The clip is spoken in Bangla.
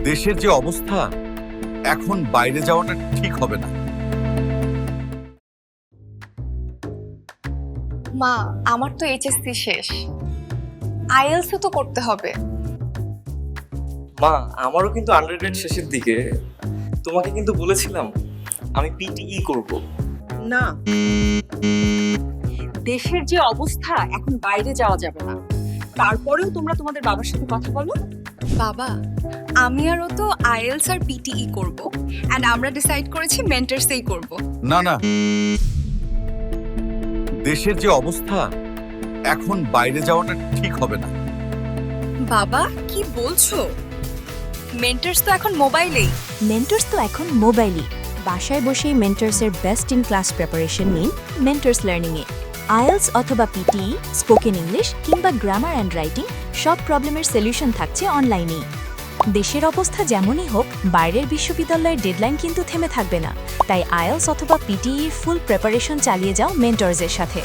দেশের যে অবস্থা, এখন বাইরে যাওয়াটা ঠিক হবে না। মা, আমার তো এইচএসসি শেষ, আইএলটিএসও তো করতে হবে। মা, আমারও কিন্তু আন্ডারগ্রেড শেষের দিকে। তোমাকে কিন্তু বলেছিলাম আমি পিটিই করব। না, দেশের যে অবস্থা, এখন বাইরে যাওয়া যাবে না। তারপরেও তোমরা তোমাদের বাবার সাথে কথা বলো। বাবা, আমি আর ও তো আইএলটিএস আর পিটিই করব, এন্ড আমরা ডিসাইড করেছি মেন্টরসেই করব। না না, দেশের যে অবস্থা, এখন বাইরে যাওয়াটা ঠিক হবে না। বাবা, কি বলছো? মেন্টরস তো এখন মোবাইলেই। মেন্টরস তো এখন মোবাইলই। বাসায় বসেই মেন্টরসের বেস্ট ইন ক্লাস প্রিপারেশন নিন মেন্টরস লার্নিংয়ে। আইএলটিএস অথবা পিটিই, স্পোকেন ইংলিশ কিংবা গ্রামার অ্যান্ড রাইটিং, সব প্রবলেমের সলিউশন থাকছে অনলাইনেই। দেশের অবস্থা যেমনই হোক, বাইরের বিশ্ববিদ্যালয়ের ডেডলাইন কিন্তু থেমে থাকবে না। তাই আইএলটিএস অথবা পিটিইর ফুল প্রিপারেশন চালিয়ে যাও মেন্টরসের সাথে।